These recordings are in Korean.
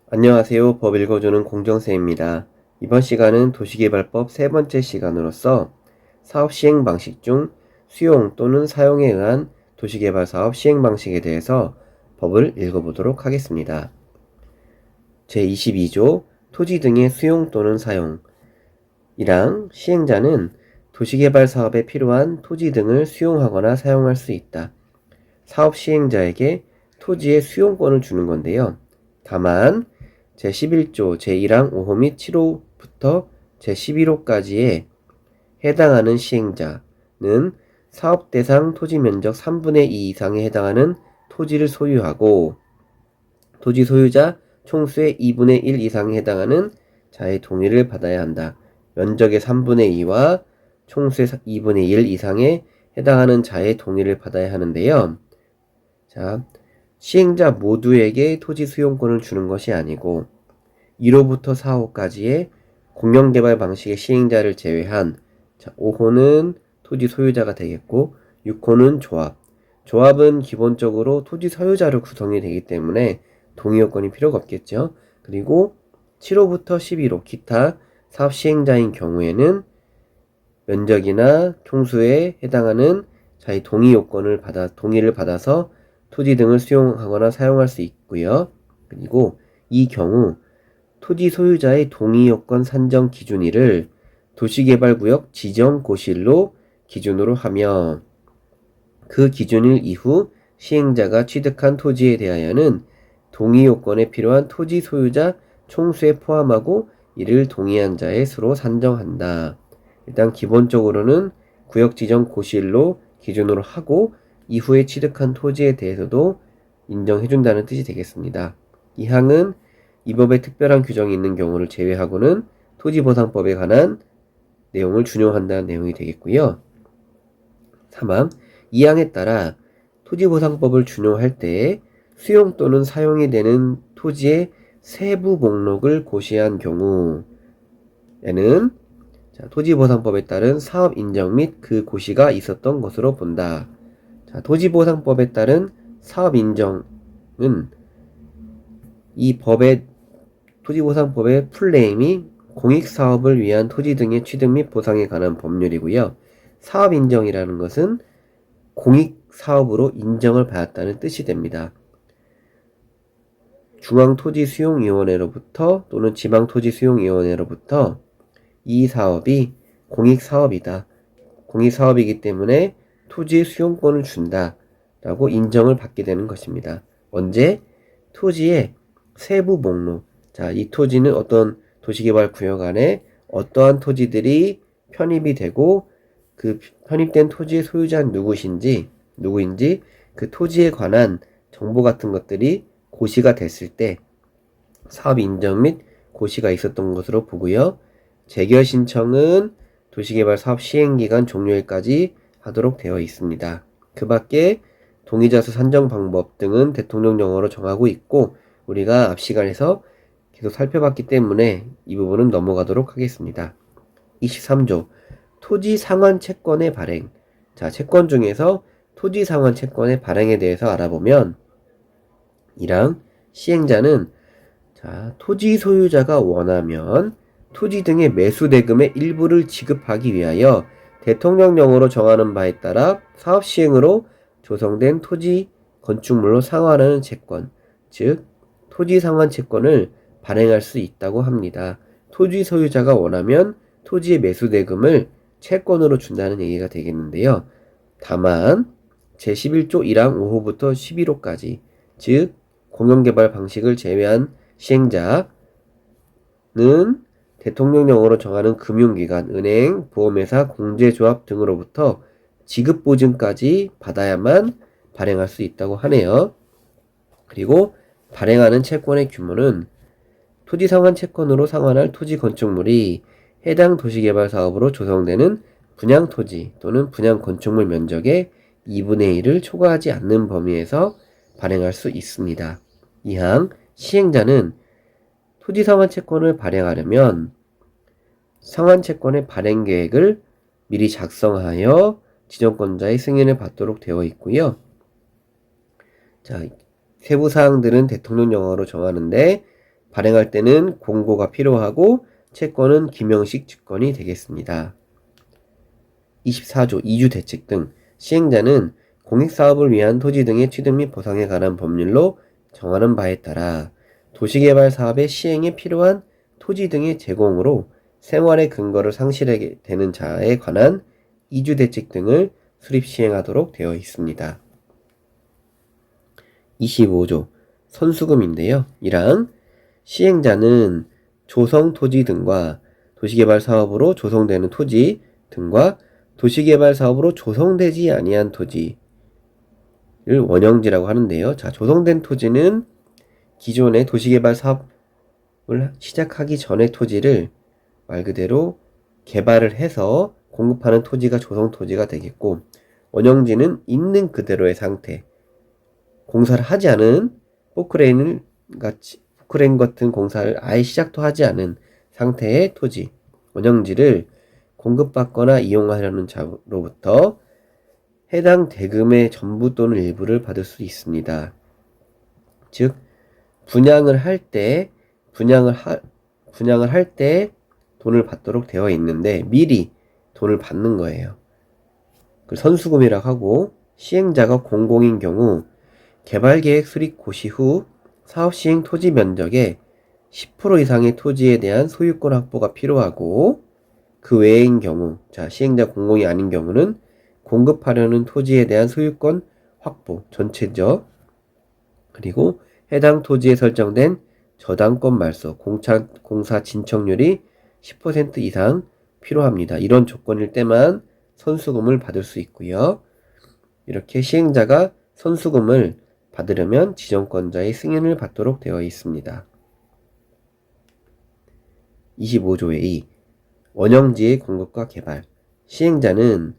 안녕하세요. 법 읽어주는 공정쌤입니다. 이번 시간은 도시개발법 세 번째 시간으로서 사업 시행 방식 중 수용 또는 사용에 의한 도시개발 사업 시행 방식에 대해서 법을 읽어보도록 하겠습니다. 제22조 토지 등의 수용 또는 사용 이랑 시행자는 도시개발 사업에 필요한 토지 등을 수용하거나 사용할 수 있다. 사업 시행자에게 토지의 수용권을 주는 건데요. 다만 제11조 제1항 5호 및 7호부터 제11호까지에 해당하는 시행자는 사업 대상 토지 면적 3분의 2 이상에 해당하는 토지를 소유하고 토지 소유자 총수의 2분의 1 이상에 해당하는 자의 동의를 받아야 한다. 면적의 3분의 2와 총수의 2분의 1 이상에 해당하는 자의 동의를 받아야 하는데요. 자, 시행자 모두에게 토지 수용권을 주는 것이 아니고 1호부터 4호까지의 공영개발 방식의 시행자를 제외한 5호는 토지 소유자가 되겠고 6호는 조합. 조합은 기본적으로 토지 소유자로 구성이 되기 때문에 동의 요건이 필요가 없겠죠. 그리고 7호부터 11호 기타 사업 시행자인 경우에는 면적이나 총수에 해당하는 자의 동의를 받아서 토지 등을 수용하거나 사용할 수 있고요. 그리고 이 경우 토지 소유자의 동의 요건 산정 기준일을 도시개발구역 지정 고시일로 기준으로 하며 그 기준일 이후 시행자가 취득한 토지에 대하여는 동의 요건에 필요한 토지 소유자 총수에 포함하고 이를 동의한 자의 수로 산정한다. 일단 기본적으로는 구역 지정 고시일로 기준으로 하고 이후에 취득한 토지에 대해서도 인정해준다는 뜻이 되겠습니다. 이 항은 이 법에 특별한 규정이 있는 경우를 제외하고는 토지보상법에 관한 내용을 준용한다는 내용이 되겠고요. 3항 이 항에 따라 토지보상법을 준용할 때 수용 또는 사용이 되는 토지의 세부 목록을 고시한 경우에는 토지보상법에 따른 사업 인정 및 그 고시가 있었던 것으로 본다. 토지보상법에 따른 사업 인정은 이 토지보상법의 풀네임이 공익사업을 위한 토지 등의 취득 및 보상에 관한 법률이고요. 사업인정이라는 것은 공익사업으로 인정을 받았다는 뜻이 됩니다. 중앙토지수용위원회로부터 또는 지방토지수용위원회로부터 이 사업이 공익사업이다. 공익사업이기 때문에 토지 수용권을 준다. 라고 인정을 받게 되는 것입니다. 언제? 토지의 세부 목록. 이 토지는 어떤 도시개발구역 안에 어떠한 토지들이 편입이 되고 그 편입된 토지의 소유자는 누구인지 그 토지에 관한 정보 같은 것들이 고시가 됐을 때 사업 인정 및 고시가 있었던 것으로 보고요. 재결 신청은 도시개발 사업 시행기간 종료일까지 하도록 되어 있습니다. 그 밖에 동의자수 산정 방법 등은 대통령령으로 정하고 있고 우리가 앞 시간에서 계속 살펴봤기 때문에 이 부분은 넘어가도록 하겠습니다. 23조 토지 상환 채권의 발행. 채권 중에서 토지 상환 채권의 발행에 대해서 알아보면 이랑 시행자는 토지 소유자가 원하면 토지 등의 매수 대금의 일부를 지급하기 위하여 대통령령으로 정하는 바에 따라 사업 시행으로 조성된 토지 건축물로 상환하는 채권, 즉 토지 상환 채권을 발행할 수 있다고 합니다. 토지 소유자가 원하면 토지의 매수 대금을 채권으로 준다는 얘기가 되겠는데요. 다만 제11조 1항 5호부터 11호까지 즉 공영개발 방식을 제외한 시행자는 대통령령으로 정하는 금융기관, 은행, 보험회사, 공제조합 등으로부터 지급보증까지 받아야만 발행할 수 있다고 하네요. 그리고 발행하는 채권의 규모는 토지 상환 채권으로 상환할 토지 건축물이 해당 도시개발 사업으로 조성되는 분양 토지 또는 분양 건축물 면적의 2분의 1을 초과하지 않는 범위에서 발행할 수 있습니다. 이항 시행자는 토지 상환 채권을 발행하려면 상환 채권의 발행 계획을 미리 작성하여 지정권자의 승인을 받도록 되어 있고요. 세부 사항들은 대통령령으로 정하는데 발행할 때는 공고가 필요하고 채권은 김영식 증권이 되겠습니다. 24조 이주대책 등 시행자는 공익사업을 위한 토지 등의 취득 및 보상에 관한 법률로 정하는 바에 따라 도시개발 사업의 시행에 필요한 토지 등의 제공으로 생활의 근거를 상실하게 되는 자에 관한 이주대책 등을 수립 시행하도록 되어 있습니다. 25조 선수금인데요. 1항 시행자는 조성 토지 등과 도시개발 사업으로 조성되는 토지 등과 도시개발 사업으로 조성되지 아니한 토지를 원형지라고 하는데요. 자, 조성된 토지는 기존의 도시개발 사업을 시작하기 전의 토지를 말 그대로 개발을 해서 공급하는 토지가 조성 토지가 되겠고, 원형지는 있는 그대로의 상태, 공사를 하지 않은 포크레인 같은 공사를 아예 시작도 하지 않은 상태의 토지, 원형지를 공급받거나 이용하려는 자로부터 해당 대금의 전부 또는 일부를 받을 수 있습니다. 즉, 분양을 할 때 돈을 받도록 되어 있는데 미리 돈을 받는 거예요. 그 선수금이라고 하고, 시행자가 공공인 경우 개발계획 수립 고시 후 사업 시행 토지 면적의 10% 이상의 토지에 대한 소유권 확보가 필요하고, 그 외인 경우, 자, 시행자 공공이 아닌 경우는 공급하려는 토지에 대한 소유권 확보 전체적, 그리고 해당 토지에 설정된 저당권 말소, 공사 진척률이 10% 이상 필요합니다. 이런 조건일 때만 선수금을 받을 수 있고요. 이렇게 시행자가 선수금을 받으려면 지정권자의 승인을 받도록 되어 있습니다. 25조의 2. 원형지의 공급과 개발. 시행자는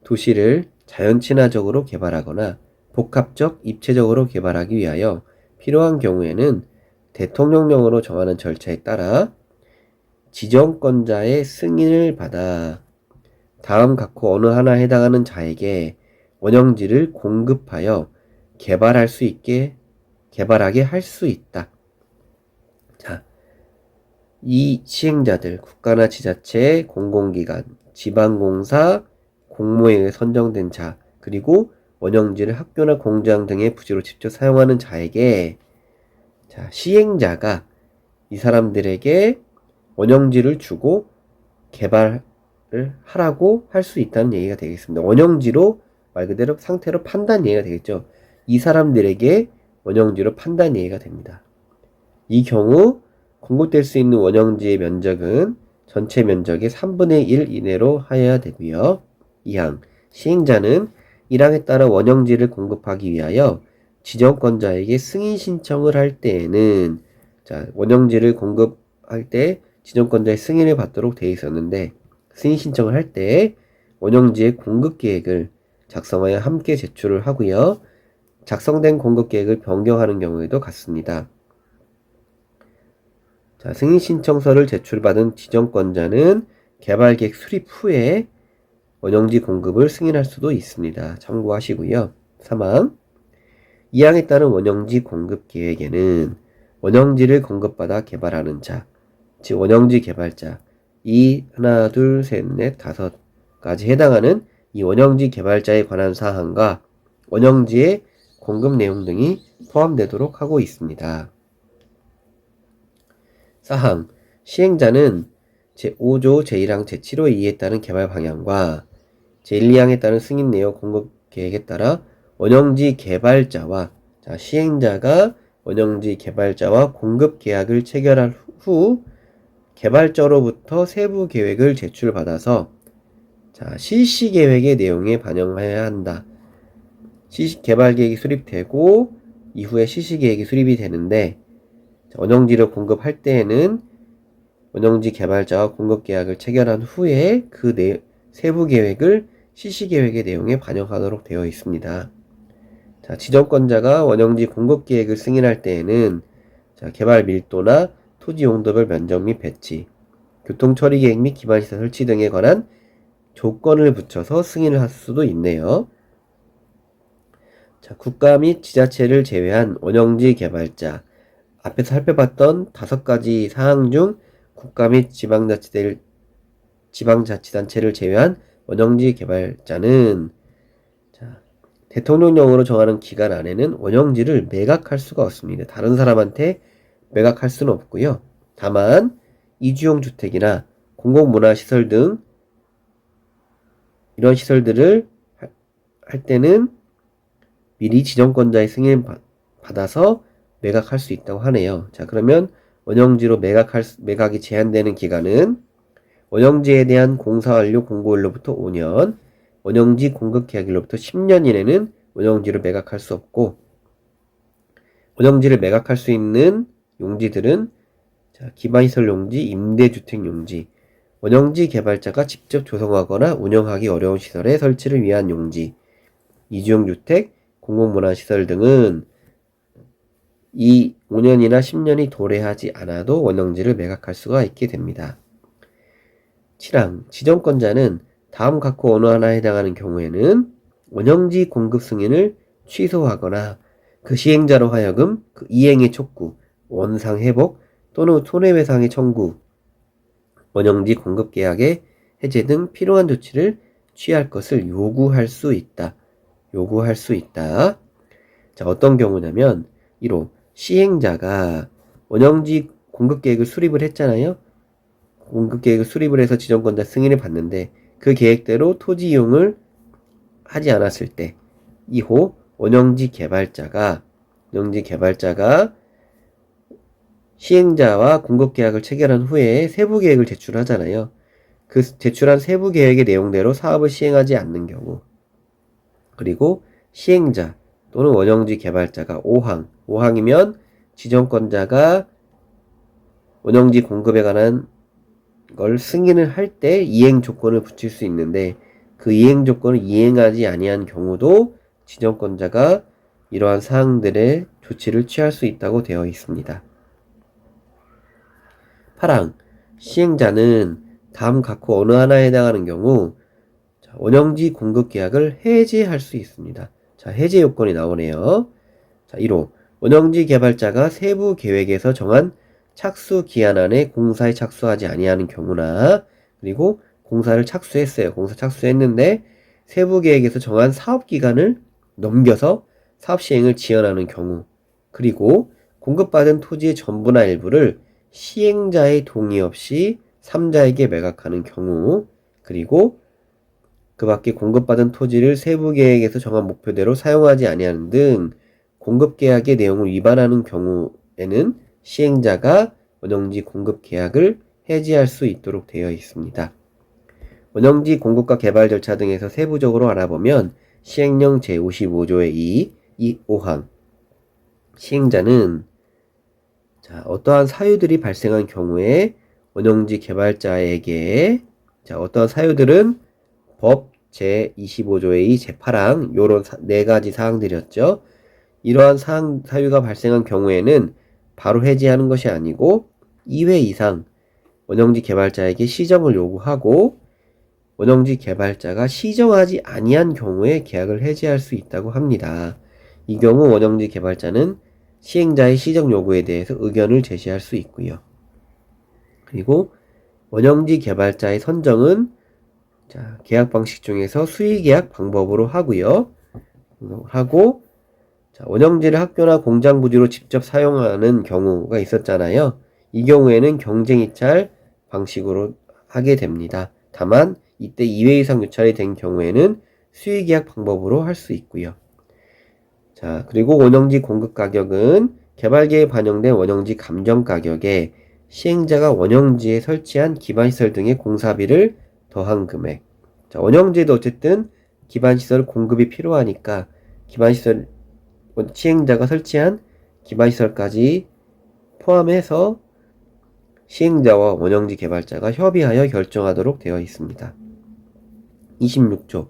도시를 자연친화적으로 개발하거나 복합적, 입체적으로 개발하기 위하여 필요한 경우에는 대통령령으로 정하는 절차에 따라 지정권자의 승인을 받아 다음 각호 어느 하나에 해당하는 자에게 원형지를 공급하여 개발하게 할 수 있다. 자, 이 시행자들, 국가나 지자체, 공공기관, 지방공사, 공모에 의해 선정된 자, 그리고 원형지를 학교나 공장 등의 부지로 직접 사용하는 자에게, 자, 시행자가 이 사람들에게 원형지를 주고 개발을 하라고 할 수 있다는 얘기가 되겠습니다. 원형지로 말 그대로 상태로 판단 얘기가 되겠죠. 이 사람들에게 원형지로 판단 얘기가 됩니다. 이 경우 공급될 수 있는 원형지의 면적은 전체 면적의 3분의 1 이내로 하여야 되고요. 2항 시행자는 1항에 따라 원형지를 공급하기 위하여 지정권자에게 승인 신청을 할 때에는, 자, 원형지를 공급할 때 지정권자의 승인을 받도록 되어 있었는데, 승인 신청을 할 때 원형지의 공급 계획을 작성하여 함께 제출을 하고요. 작성된 공급 계획을 변경하는 경우에도 같습니다. 자, 승인 신청서를 제출받은 지정권자는 개발계획 수립 후에 원형지 공급을 승인할 수도 있습니다. 참고하시고요. 3항 2항에 따른 원형지 공급 계획에는 원형지를 공급받아 개발하는 자, 즉 원형지 개발자, 이 하나, 둘, 셋, 넷, 5가지 해당하는 이 원형지 개발자에 관한 사항과 원형지의 공급 내용 등이 포함되도록 하고 있습니다. 4항 시행자는 제5조 제1항 제7호에 의해 따른 개발 방향과 제1, 2항에 따른 승인 내역 공급 계획에 따라 원형지 개발자와, 자, 시행자가 원형지 개발자와 공급 계약을 체결한 후 개발자로부터 세부 계획을 제출받아서, 자, 실시 계획의 내용에 반영해야 한다. 개발 계획이 수립되고 이후에 실시 계획이 수립이 되는데, 원형지를 공급할 때에는 원형지 개발자와 공급 계약을 체결한 후에 그 세부 계획을 실시 계획의 내용에 반영하도록 되어 있습니다. 자, 지정권자가 원형지 공급 계획을 승인할 때에는, 자, 개발 밀도나 토지 용도별 면적 및 배치, 교통 처리 계획 및 기반시설 설치 등에 관한 조건을 붙여서 승인을 할 수도 있네요. 자, 국가 및 지자체를 제외한 원형지 개발자, 앞에서 살펴봤던 5가지 사항 중 국가 및 지방자치단체를 제외한 원형지 개발자는 대통령령으로 정하는 기간 안에는 원형지를 매각할 수가 없습니다. 다른 사람한테 매각할 수는 없고요. 다만 이주용 주택이나 공공문화시설 등 이런 시설들을 할 때는 미리 지정권자의 승인을 받아서 매각할 수 있다고 하네요. 자, 그러면 원형지로 매각이 제한되는 기간은 원형지에 대한 공사 완료 공고일로부터 5년, 원형지 공급 계약일로부터 10년 이내는 원형지를 매각할 수 없고, 원형지를 매각할 수 있는 용지들은 기반시설 용지, 임대주택 용지, 원형지 개발자가 직접 조성하거나 운영하기 어려운 시설의 설치를 위한 용지, 이주용 주택, 공공문화시설 등은 이 5년이나 10년이 도래하지 않아도 원형지를 매각할 수가 있게 됩니다. 7항 지정권자는 다음 각호 어느 하나에 해당하는 경우에는 원형지 공급 승인을 취소하거나 그 시행자로 하여금 그 이행의 촉구, 원상 회복 또는 손해배상의 청구, 원형지 공급 계약의 해제 등 필요한 조치를 취할 것을 요구할 수 있다. 자, 어떤 경우냐면 1호 시행자가 원형지 공급 계획을 수립을 했잖아요. 공급 계획을 수립을 해서 지정권자 승인을 받는데 그 계획대로 토지 이용을 하지 않았을 때 2호 원형지 개발자가 시행자와 공급 계약을 체결한 후에 세부 계획을 제출하잖아요. 그 제출한 세부 계획의 내용대로 사업을 시행하지 않는 경우, 그리고 시행자 또는 원형지 개발자가 5항이면 지정권자가 원형지 공급에 관한 걸 승인을 할 때 이행 조건을 붙일 수 있는데 그 이행 조건을 이행하지 아니한 경우도 지정권자가 이러한 사항들의 조치를 취할 수 있다고 되어 있습니다. 8항 시행자는 다음 각호 어느 하나에 해당하는 경우 원형지 공급 계약을 해제할 수 있습니다. 자, 해제 요건이 나오네요. 자, 1호 원형지 개발자가 세부 계획에서 정한 착수 기한 안에 공사에 착수하지 아니하는 경우나, 그리고 공사를 착수했어요. 공사 착수했는데 세부 계획에서 정한 사업 기간을 넘겨서 사업 시행을 지연하는 경우, 그리고 공급받은 토지의 전부나 일부를 시행자의 동의 없이 3자에게 매각하는 경우, 그리고 그 밖에 공급받은 토지를 세부 계획에서 정한 목표대로 사용하지 아니하는 등 공급 계약의 내용을 위반하는 경우에는 시행자가 원형지 공급 계약을 해지할 수 있도록 되어 있습니다. 원형지 공급과 개발 절차 등에서 세부적으로 알아보면 시행령 제55조의 2, 5항 시행자는 어떠한 사유들이 발생한 경우에 원형지 개발자에게 어떠한 사유들은 법 제25조의 2, 제8항 요런 4가지 사항들이었죠. 이러한 사유가 발생한 경우에는 바로 해지하는 것이 아니고 2회 이상 원형지 개발자에게 시정을 요구하고 원형지 개발자가 시정하지 아니한 경우에 계약을 해지할 수 있다고 합니다. 이 경우 원형지 개발자는 시행자의 시정 요구에 대해서 의견을 제시할 수 있고요. 그리고 원형지 개발자의 선정은 계약 방식 중에서 수의계약 방법으로 하고요. 원형지를 학교나 공장 부지로 직접 사용하는 경우가 있었잖아요. 이 경우에는 경쟁 입찰 방식으로 하게 됩니다. 다만 이때 2회 이상 유찰이 된 경우에는 수의계약 방법으로 할 수 있고요. 그리고 원형지 공급 가격은 개발계에 반영된 원형지 감정 가격에 시행자가 원형지에 설치한 기반시설 등의 공사비를 더한 금액. 원형지에도 어쨌든 기반시설 공급이 필요하니까 기반시설 시행자가 설치한 기반시설까지 포함해서 시행자와 원형지 개발자가 협의하여 결정하도록 되어 있습니다. 26조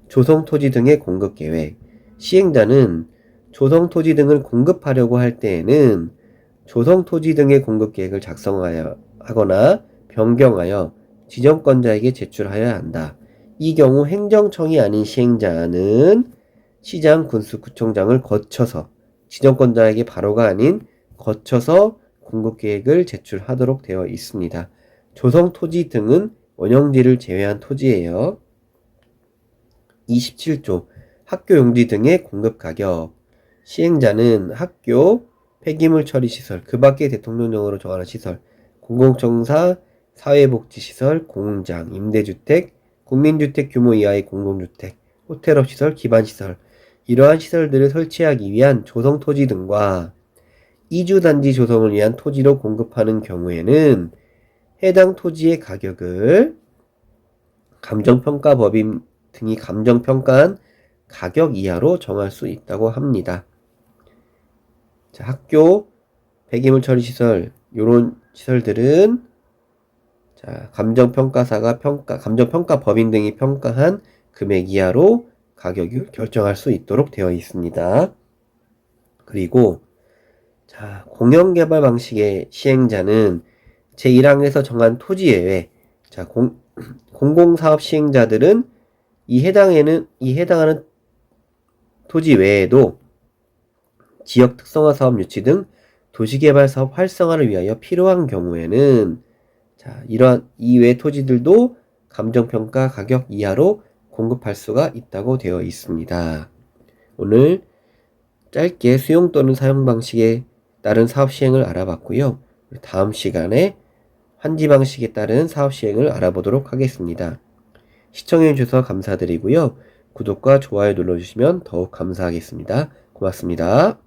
조성토지 등의 공급계획. 시행자는 조성토지 등을 공급하려고 할 때에는 조성토지 등의 공급계획을 작성하거나 변경하여 지정권자에게 제출하여야 한다. 이 경우 행정청이 아닌 시행자는 시장, 군수, 구청장을 거쳐서 지정권자에게 바로가 아닌 거쳐서 공급계획을 제출하도록 되어 있습니다. 조성토지 등은 원형지를 제외한 토지예요. 27조 학교용지 등의 공급가격. 시행자는 학교, 폐기물 처리시설, 그 밖의 대통령령으로 정하는 시설, 공공청사, 사회복지시설, 공장, 임대주택, 국민주택 규모 이하의 공동주택, 호텔업시설, 기반시설, 이러한 시설들을 설치하기 위한 조성토지 등과 이주단지 조성을 위한 토지로 공급하는 경우에는 해당 토지의 가격을 감정평가법인 등이 감정평가한 가격 이하로 정할 수 있다고 합니다. 자, 학교, 폐기물 처리 시설, 요런 시설들은 자, 감정평가사가 감정평가법인 등이 평가한 금액 이하로 가격을 결정할 수 있도록 되어 있습니다. 그리고 자, 공영개발 방식의 시행자는 제1항에서 정한 토지 외에 자, 공공사업 시행자들은 이 해당하는 토지 외에도 지역 특성화 사업 유치 등 도시개발 사업 활성화를 위하여 필요한 경우에는 자, 이러한 이외의 토지들도 감정평가 가격 이하로 공급할 수가 있다고 되어 있습니다. 오늘 짧게 수용 또는 사용 방식에 따른 사업 시행을 알아봤고요. 다음 시간에 환지 방식에 따른 사업 시행을 알아보도록 하겠습니다. 시청해주셔서 감사드리고요. 구독과 좋아요 눌러주시면 더욱 감사하겠습니다. 고맙습니다.